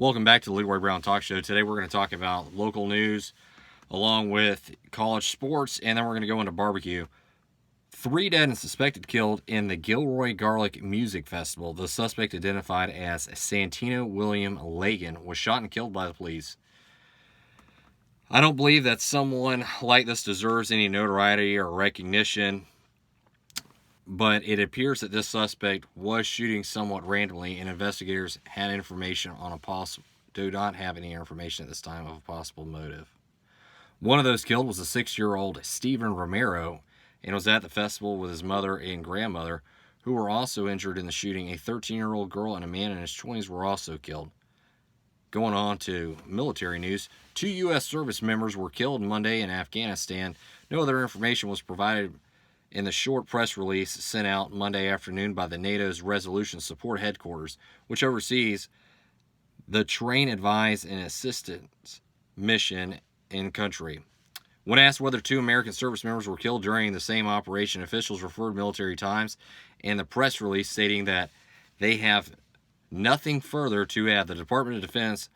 Welcome back to the Leroy Brown Talk Show. Today we're going to talk about local news along with college sports, and then we're going to go into barbecue. 3 dead and suspected killed in the Gilroy Garlic Music Festival. The suspect, identified as Santino William Lagan, was shot and killed by the police. I don't believe that someone like this deserves any notoriety or recognition, but it appears that this suspect was shooting somewhat randomly, and investigators had information on do not have any information at this time of a possible motive. One of those killed was a 6-year-old Stephen Romero, and was at the festival with his mother and grandmother, who were also injured in the shooting. A 13-year-old girl and a man in his 20s were also killed. Going on to military news, 2 U.S. service members were killed Monday in Afghanistan. No other information was provided in the short press release sent out Monday afternoon by the NATO's Resolution Support Headquarters, which oversees the Train, Advise, and Assistance mission in country. When asked whether 2 American service members were killed during the same operation, officials referred Military Times and the press release stating that they have nothing further to add. The Department of Defense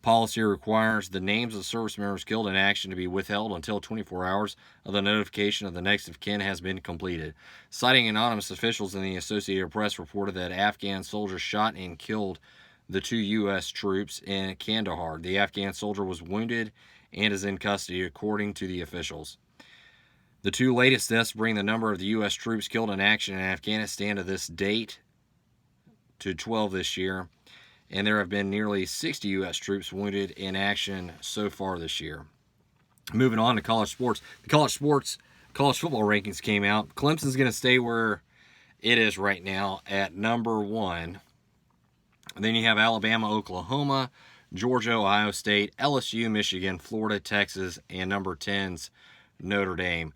policy requires the names of the service members killed in action to be withheld until 24 hours of the notification of the next of kin has been completed. Citing anonymous officials in the Associated Press reported that Afghan soldiers shot and killed the 2 U.S. troops in Kandahar. The Afghan soldier was wounded and is in custody, according to the officials. The 2 latest deaths bring the number of the U.S. troops killed in action in Afghanistan to this date to 12 this year, and there have been nearly 60 U.S. troops wounded in action so far this year. Moving on to college sports. The college football rankings came out. Clemson's going to stay where it is right now at number 1. And then you have Alabama, Oklahoma, Georgia, Ohio State, LSU, Michigan, Florida, Texas, and number 10's Notre Dame.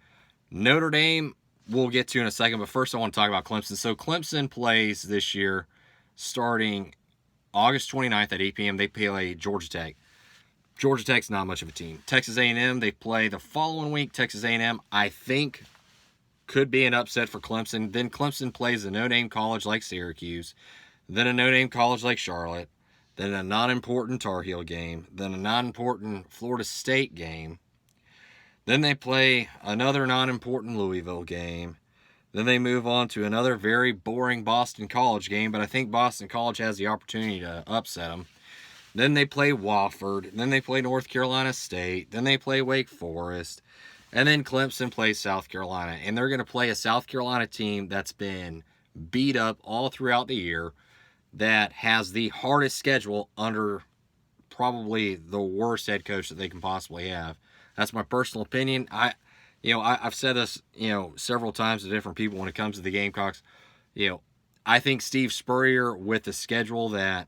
Notre Dame we'll get to in a second, but first I want to talk about Clemson. So Clemson plays this year starting August 29th at 8 p.m. They play Georgia Tech. Georgia Tech's not much of a team. Texas A&M, they play the following week. Texas A&M, I think, could be an upset for Clemson. Then Clemson plays a no-name college like Syracuse, then a no-name college like Charlotte, then a non-important Tar Heel game, then a non-important Florida State game. Then they play another non-important Louisville game. Then they move on to another very boring Boston College game, but I think Boston College has the opportunity to upset them. Then they play Wofford. Then they play North Carolina State. Then they play Wake Forest. And then Clemson plays South Carolina. And they're going to play a South Carolina team that's been beat up all throughout the year, that has the hardest schedule under probably the worst head coach that they can possibly have. That's my personal opinion. I've said this, several times to different people when it comes to the Gamecocks. I think Steve Spurrier, with the schedule that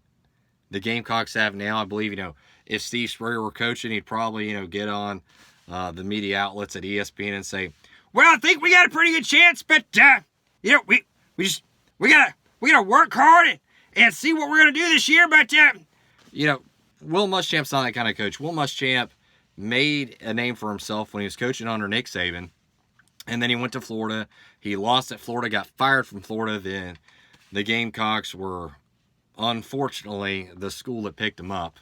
the Gamecocks have now, I believe, if Steve Spurrier were coaching, he'd probably, get on the media outlets at ESPN and say, "Well, I think we got a pretty good chance, but we gotta work hard and see what we're gonna do this year." But Will Muschamp's not that kind of coach. Will Muschamp made a name for himself when he was coaching under Nick Saban, and then he went to Florida. He lost at Florida, got fired from Florida. Then the Gamecocks were, unfortunately, the school that picked him up.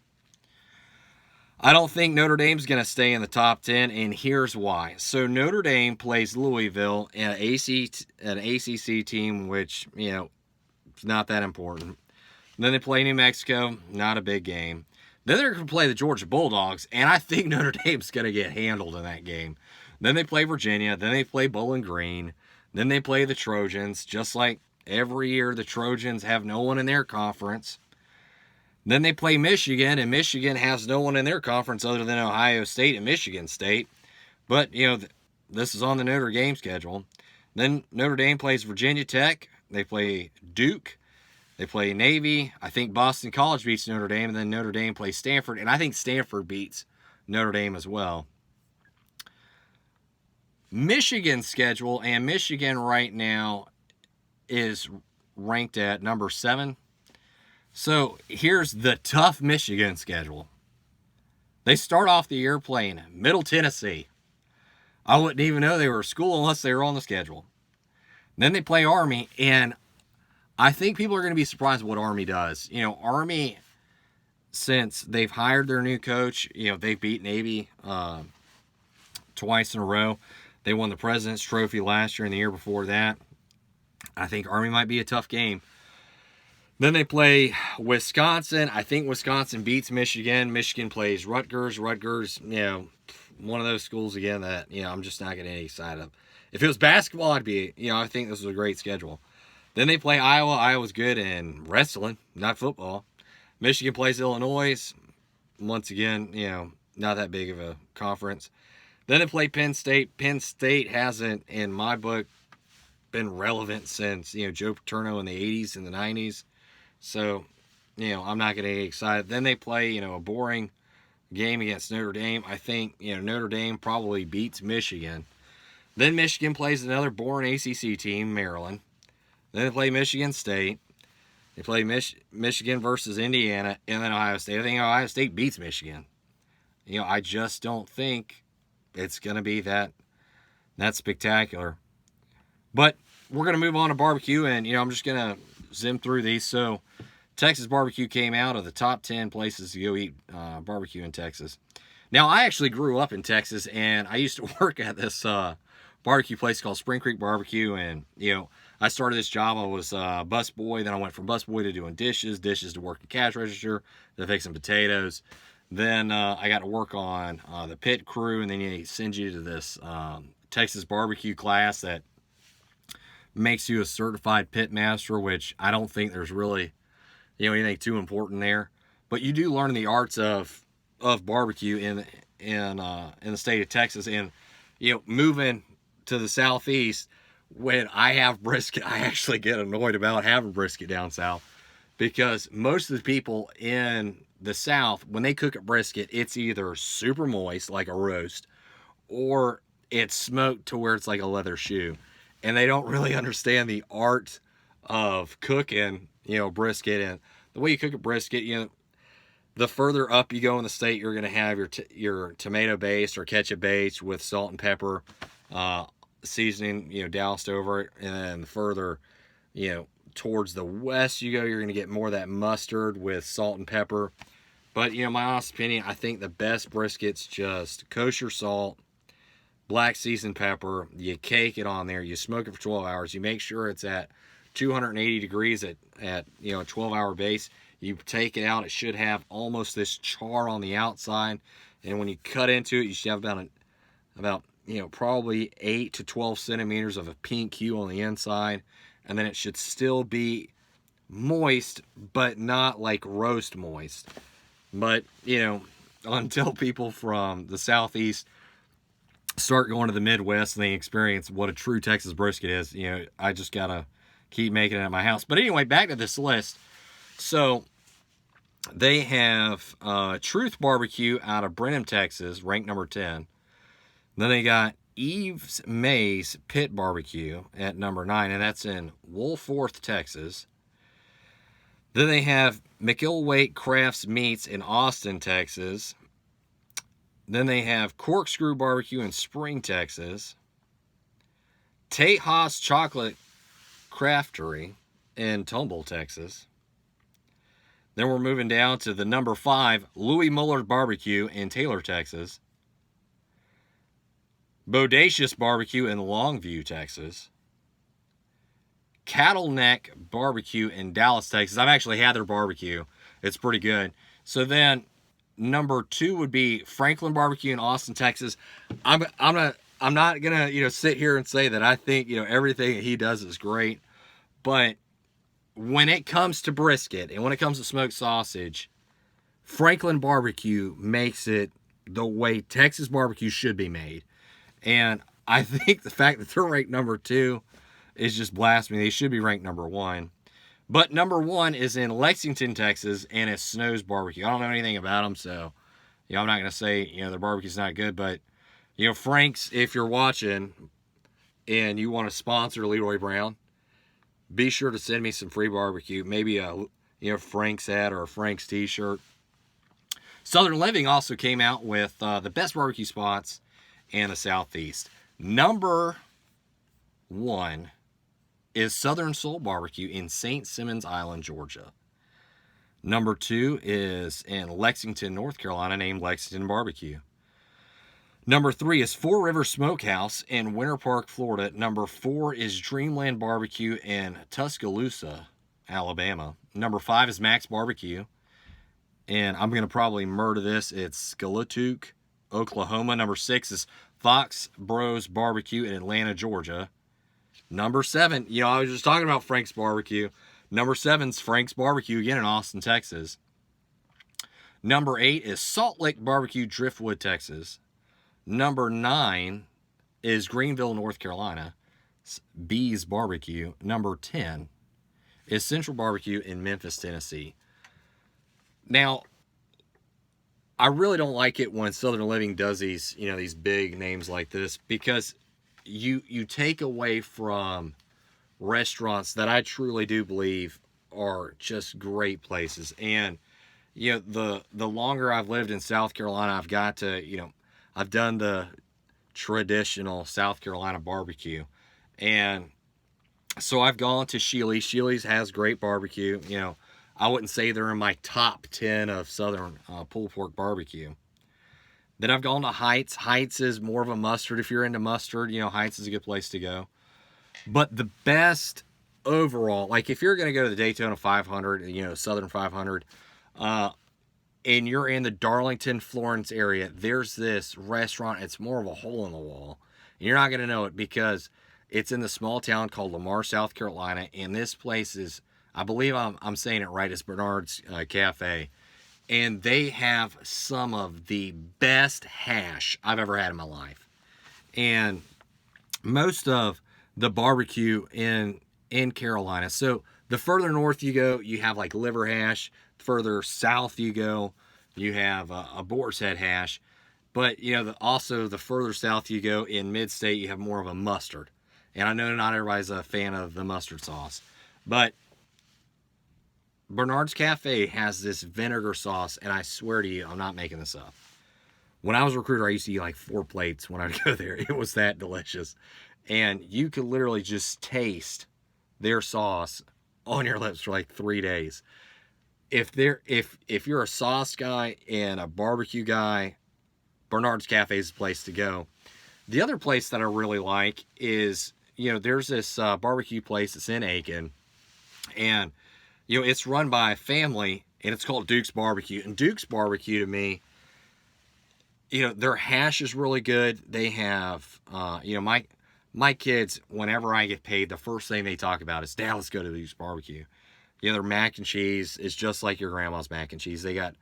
I don't think Notre Dame's going to stay in the top 10, and here's why. So Notre Dame plays Louisville, an ACC team, which, it's not that important. Then they play New Mexico, not a big game. Then they're going to play the Georgia Bulldogs, and I think Notre Dame's going to get handled in that game. Then they play Virginia. Then they play Bowling Green. Then they play the Trojans. Just like every year, the Trojans have no one in their conference. Then they play Michigan, and Michigan has no one in their conference other than Ohio State and Michigan State. But, this is on the Notre Dame schedule. Then Notre Dame plays Virginia Tech. They play Duke. They play Navy. I think Boston College beats Notre Dame, and then Notre Dame plays Stanford, and I think Stanford beats Notre Dame as well. Michigan's schedule, and Michigan right now is ranked at number 7. So here's the tough Michigan schedule. They start off the year playing Middle Tennessee. I wouldn't even know they were a school unless they were on the schedule. Then they play Army, and I think people are going to be surprised what Army does. Army since they've hired their new coach, they've beat Navy twice in a row. They won the President's Trophy last year and the year before that. I think Army might be a tough game. Then they play Wisconsin. I think Wisconsin beats Michigan. Michigan plays Rutgers. Rutgers, one of those schools again that, I'm just not getting any excited of. If it was basketball, I think this was a great schedule. Then they play Iowa. Iowa's good in wrestling, not football. Michigan plays Illinois. Once again, not that big of a conference. Then they play Penn State. Penn State hasn't, in my book, been relevant since, Joe Paterno in the 80s and the 90s. So, I'm not going to get excited. Then they play, a boring game against Notre Dame. I think, Notre Dame probably beats Michigan. Then Michigan plays another boring ACC team, Maryland. Then they play Michigan State. They play Michigan versus Indiana, and then Ohio State. I think Ohio State beats Michigan. I just don't think it's going to be that spectacular. But we're going to move on to barbecue, and, I'm just going to zim through these. So, Texas barbecue came out of the top 10 places to go eat barbecue in Texas. Now, I actually grew up in Texas, and I used to work at this barbecue place called Spring Creek Barbecue, and, I started this job. I was a bus boy. Then I went from bus boy to doing dishes to working cash register, to fixing potatoes. Then I got to work on the pit crew, and then they send you to this Texas barbecue class that makes you a certified pit master, which I don't think there's really, anything too important there. But you do learn the arts of barbecue in the state of Texas, and moving to the southeast. When I have brisket, I actually get annoyed about having brisket down south, because most of the people in the south, when they cook a brisket, it's either super moist like a roast, or it's smoked to where it's like a leather shoe, and they don't really understand the art of cooking brisket. And the way you cook a brisket, the further up you go in the state, you're going to have your tomato base or ketchup base with salt and pepper seasoning doused over it. And then the further towards the west you go, you're going to get more of that mustard with salt and pepper. But my honest opinion, I think the best brisket's just kosher salt, black seasoned pepper. You cake it on there, you smoke it for 12 hours, you make sure it's at 280 degrees at a 12-hour base. You take it out, it should have almost this char on the outside, and when you cut into it, you should have about probably 8 to 12 centimeters of a pink hue on the inside, and then it should still be moist, but not like roast moist. But, until people from the southeast start going to the Midwest and they experience what a true Texas brisket is, I just gotta keep making it at my house. But anyway, back to this list. So, they have Truth Barbecue out of Brenham, Texas, ranked number 10. Then they got Eve's Maze Pit Barbecue at number 9, and that's in Wolforth, Texas. Then they have McIlwaite Crafts Meats in Austin, Texas. Then they have Corkscrew Barbecue in Spring, Texas. Tate Haas Chocolate Craftery in Tumble, Texas. Then we're moving down to the number 5, Louis Muller Barbecue in Taylor, Texas. Bodacious Barbecue in Longview, Texas. Cattle Neck Barbecue in Dallas, Texas. I've actually had their barbecue. It's pretty good. So then number 2 would be Franklin Barbecue in Austin, Texas. I'm not gonna sit here and say that I think everything that he does is great, but when it comes to brisket and when it comes to smoked sausage, Franklin Barbecue makes it the way Texas barbecue should be made. And I think the fact that they're ranked number 2 is just blasphemy. They should be ranked number 1. But number 1 is in Lexington, Texas, and it's Snow's Barbecue. I don't know anything about them, so I'm not going to say their barbecue's not good. But Frank's, if you're watching and you want to sponsor Leroy Brown, be sure to send me some free barbecue. Maybe a Frank's hat or a Frank's t-shirt. Southern Living also came out with the best barbecue spots in the Southeast. Number 1 is Southern Soul Barbecue in St. Simons Island, Georgia. Number 2 is in Lexington, North Carolina, named Lexington BBQ. Number 3 is Four River Smokehouse in Winter Park, Florida. Number 4 is Dreamland Barbecue in Tuscaloosa, Alabama. Number 5 is Max Barbecue. And I'm going to probably murder this. It's Skiatook, Oklahoma. Number 6 is Fox Bros Barbecue in Atlanta, Georgia. Number 7, I was just talking about Frank's Barbecue. Number 7 is Frank's Barbecue, again in Austin, Texas. Number 8 is Salt Lake Barbecue, Driftwood, Texas. Number 9 is Greenville, North Carolina, B's Barbecue. Number 10 is Central Barbecue in Memphis, Tennessee. Now, I really don't like it when Southern Living does these, these big names like this, because you take away from restaurants that I truly do believe are just great places. And the longer I've lived in South Carolina, I've got to, I've done the traditional South Carolina barbecue. And so I've gone to Shealy's. Shealy's has great barbecue. I wouldn't say they're in my top 10 of Southern pulled pork barbecue. Then I've gone to Heights. Heights is more of a mustard. If you're into mustard, Heights is a good place to go. But the best overall, like if you're going to go to the Daytona 500, Southern 500, and you're in the Darlington, Florence area, there's this restaurant. It's more of a hole in the wall. And you're not going to know it because it's in the small town called Lamar, South Carolina. And this place is, I believe I'm saying it right, it's Bernard's Cafe. And they have some of the best hash I've ever had in my life. And most of the barbecue in Carolina. So the further north you go, you have like liver hash. Further south you go, you have a boar's head hash. But, also the further south you go in mid-state, you have more of a mustard. And I know not everybody's a fan of the mustard sauce. But Bernard's Cafe has this vinegar sauce, and I swear to you, I'm not making this up. When I was a recruiter, I used to eat like 4 plates when I'd go there. It was that delicious. And you could literally just taste their sauce on your lips for like 3 days. If you're a sauce guy and a barbecue guy, Bernard's Cafe is the place to go. The other place that I really like is, there's this barbecue place that's in Aiken, and it's run by a family, and it's called Duke's Barbecue. And Duke's Barbecue, to me, their hash is really good. They have, my kids, whenever I get paid, the first thing they talk about is, Dad, let's go to Duke's Barbecue. Their mac and cheese is just like your grandma's mac and cheese. They got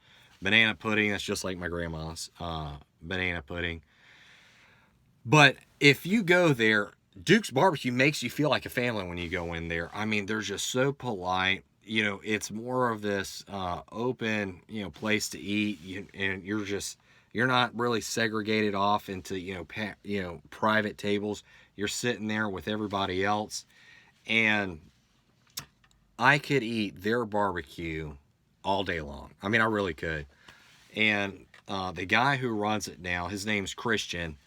banana pudding that's just like my grandma's banana pudding. But if you go there, Duke's Barbecue makes you feel like a family when you go in there. I mean, they're just so polite. It's more of this open, place to eat, and you're not really segregated off into, private tables. You're sitting there with everybody else, and I could eat their barbecue all day long. I mean, I really could. And the guy who runs it now, his name's Christian,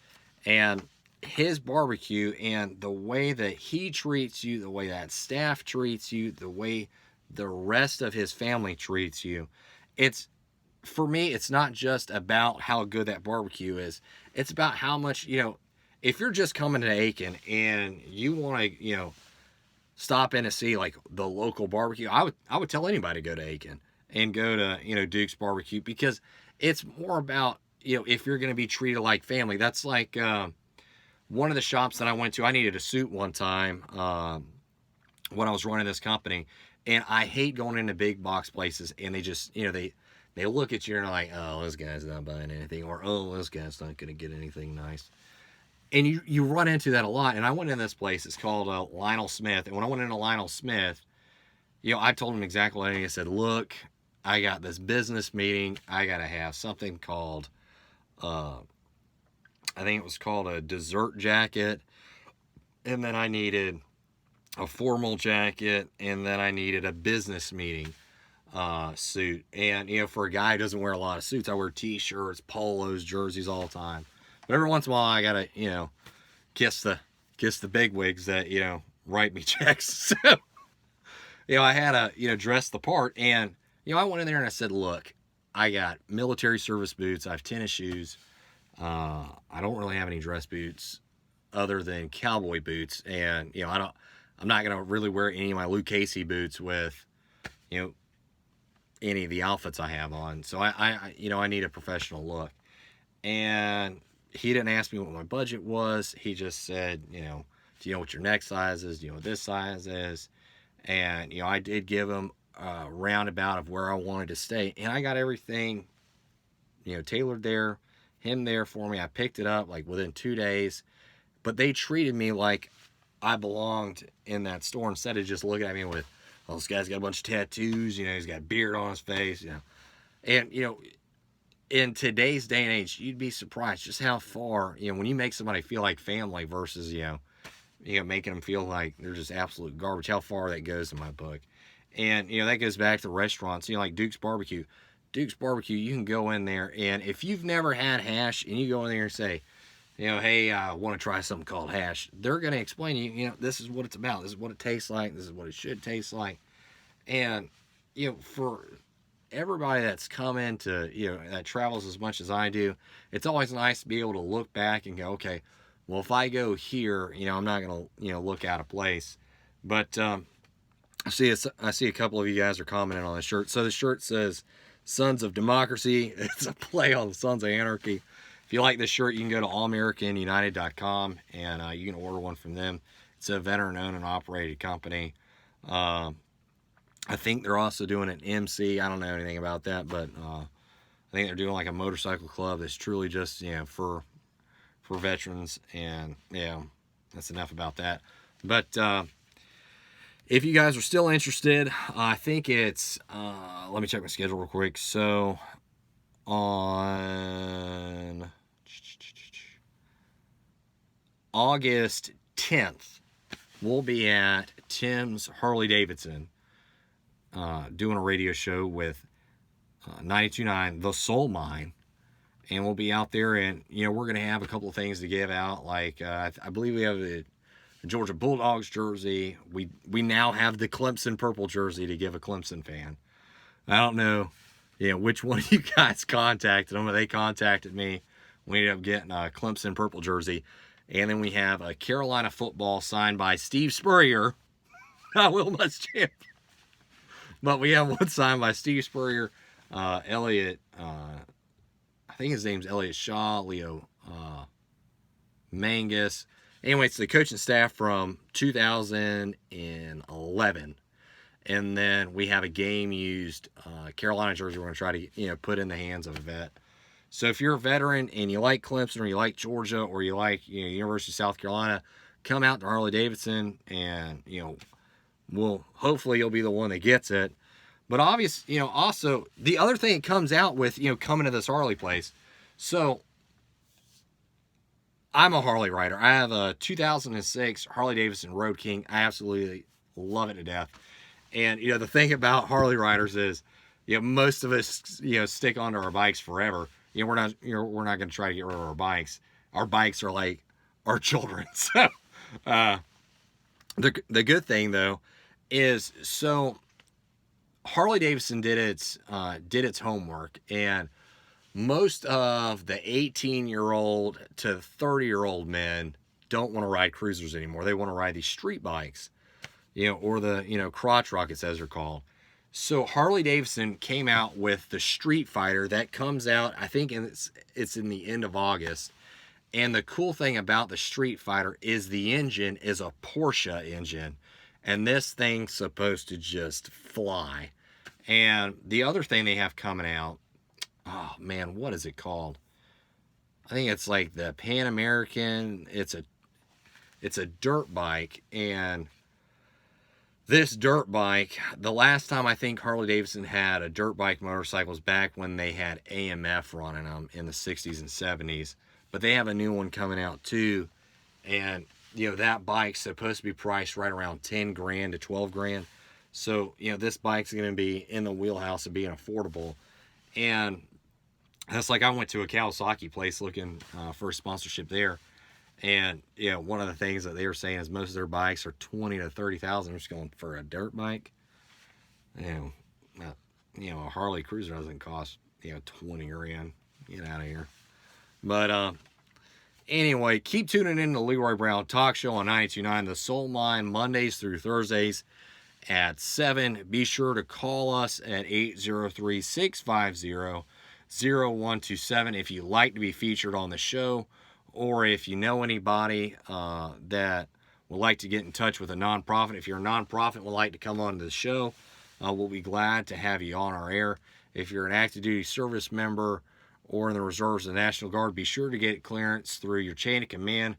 and his barbecue and the way that he treats you, the way that staff treats you, the way the rest of his family treats you, for me, it's not just about how good that barbecue is. It's about how much, if you're just coming to Aiken and you want to, stop in to see like the local barbecue, I would tell anybody to go to Aiken and go to, Duke's Barbecue, because it's more about, if you're going to be treated like family. That's like one of the shops that I went to. I needed a suit one time when I was running this company, and I hate going into big box places, and they just, they look at you and they're like, oh, this guy's not buying anything, or oh, this guy's not going to get anything nice. And you run into that a lot. And I went in this place. It's called Lionel Smith. And when I went into Lionel Smith, I told him exactly what I needed. I said, look, I got this business meeting. I got to have something called, I think it was called a dessert jacket. And then I needed a formal jacket. And then I needed a business meeting suit. And, for a guy who doesn't wear a lot of suits, I wear t-shirts, polos, jerseys all the time. But every once in a while, I gotta, kiss the bigwigs that, write me checks. So, I had to, dress the part. And I went in there and I said, look, I got military service boots. I have tennis shoes. I don't really have any dress boots other than cowboy boots. And, I'm not going to really wear any of my Luke Casey boots with, any of the outfits I have on. So I need a professional look. And he didn't ask me what my budget was. He just said, do you know what your neck size is? Do you know what this size is? And, I did give him a roundabout of where I wanted to stay. And I got everything, tailored there, him there for me. I picked it up like within 2 days. But they treated me like I belonged in that store instead of just looking at me with, oh, this guy's got a bunch of tattoos, he's got a beard on his face, And, in today's day and age, you'd be surprised just how far, when you make somebody feel like family versus, making them feel like they're just absolute garbage, how far that goes in my book. And, that goes back to restaurants, like Duke's BBQ. Duke's BBQ, you can go in there, and if you've never had hash, and you go in there and say, hey, I want to try something called hash, they're going to explain to you, this is what it's about. This is what it tastes like. This is what it should taste like. And, for everybody that's come into, that travels as much as I do, it's always nice to be able to look back and go, okay, well, if I go here, I'm not going to, look out of place. But I see a couple of you guys are commenting on the shirt. So the shirt says Sons of Democracy. It's a play on the Sons of Anarchy. If you like this shirt, you can go to allamericanunited.com and you can order one from them. It's a veteran-owned and operated company. I think they're also doing an MC. I don't know anything about that, but I think they're doing like a motorcycle club that's truly just, for veterans. And, that's enough about that. But if you guys are still interested, I think it's, let me check my schedule real quick. So on August 10th, we'll be at Tim's Harley Davidson doing a radio show with 92.9 The Soul Mine. And we'll be out there, and, we're going to have a couple of things to give out. Like, I believe we have a Georgia Bulldogs jersey. We now have the Clemson purple jersey to give a Clemson fan. I don't know, which one of you guys contacted them, but they contacted me. We ended up getting a Clemson purple jersey. And then we have a Carolina football signed by Steve Spurrier. I will must champ. But we have one signed by Steve Spurrier, Elliot, I think his name's Elliot Shaw, Leo Mangus. Anyway, it's the coaching staff from 2011. And then we have a game-used Carolina jersey we're going to try to put in the hands of a vet. So if you're a veteran and you like Clemson or you like Georgia or you like University of South Carolina, come out to Harley-Davidson and hopefully you'll be the one that gets it. But also the other thing it comes out with, coming to this Harley place. So I'm a Harley rider. I have a 2006 Harley-Davidson Road King. I absolutely love it to death. And, the thing about Harley riders is, most of us, stick onto our bikes forever. We're not going to try to get rid of our bikes. Our bikes are like our children. So, the good thing though is, so Harley Davidson did its homework, and most of the 18-year-old to 30-year-old men don't want to ride cruisers anymore. They want to ride these street bikes, or the crotch rockets as they're called. So Harley Davidson came out with the Street Fighter that comes out, I think it's in the end of August. And the cool thing about the Street Fighter is the engine is a Porsche engine. And this thing's supposed to just fly. And the other thing they have coming out, oh man, what is it called? I think it's like the Pan American. It's a dirt bike. And this dirt bike, the last time I think Harley Davidson had a dirt bike motorcycle was back when they had AMF running them in the 60s and 70s. But they have a new one coming out too. And, that bike's supposed to be priced right around 10 grand to 12 grand. So, this bike's going to be in the wheelhouse of being affordable. And that's like I went to a Kawasaki place looking for a sponsorship there. And, one of the things that they were saying is most of their bikes are 20 to 30,000. They're just going for a dirt bike. a Harley Cruiser doesn't cost 20 grand. Get out of here. But anyway, keep tuning in to the Leroy Brown Talk Show on 92.9 The Soul Mine, Mondays through Thursdays at 7. Be sure to call us at 803-650-0127 if you'd like to be featured on the show, or if you know anybody that would like to get in touch with a nonprofit. If you're a nonprofit and would like to come on to the show, we'll be glad to have you on our air. If you're an active duty service member or in the reserves of the National Guard, be sure to get clearance through your chain of command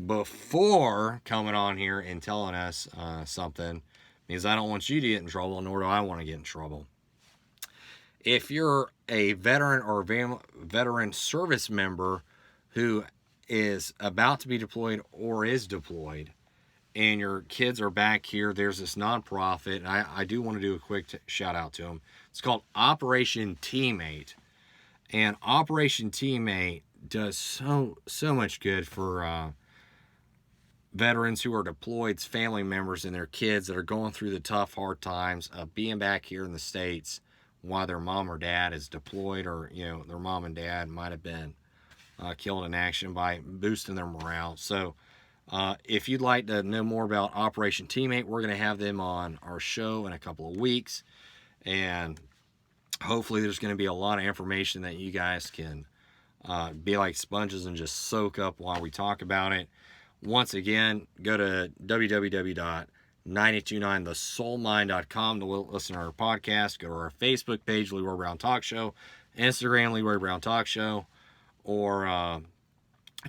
before coming on here and telling us something, because I don't want you to get in trouble, nor do I want to get in trouble. If you're a veteran or veteran service member who is about to be deployed or is deployed, and your kids are back here, there's this nonprofit, and I do want to do a quick shout out to them. It's called Operation Teammate. And Operation Teammate does so much good for veterans who are deployed, family members, and their kids that are going through the tough, hard times of being back here in the States while their mom or dad is deployed, or their mom and dad might have been killed in action, by boosting their morale. So if you'd like to know more about Operation Teammate, we're going to have them on our show in a couple of weeks, and hopefully there's going to be a lot of information that you guys can be like sponges and just soak up while we talk about it. Once again, go to www.929thesoulmine.com to listen to our podcast. Go to our Facebook page, Leroy Brown Talk Show, Instagram, Leroy Brown Talk Show, or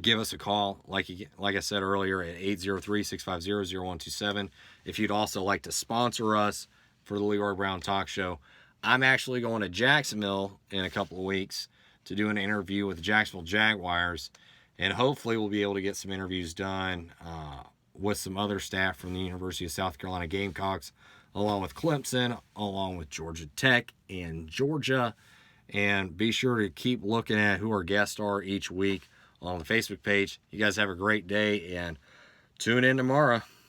give us a call, like I said earlier, at 803-650-0127. If you'd also like to sponsor us for the Leroy Brown Talk Show, I'm actually going to Jacksonville in a couple of weeks to do an interview with the Jacksonville Jaguars, and hopefully we'll be able to get some interviews done with some other staff from the University of South Carolina Gamecocks, along with Clemson, along with Georgia Tech and Georgia. And be sure to keep looking at who our guests are each week on the Facebook page. You guys have a great day, and tune in tomorrow.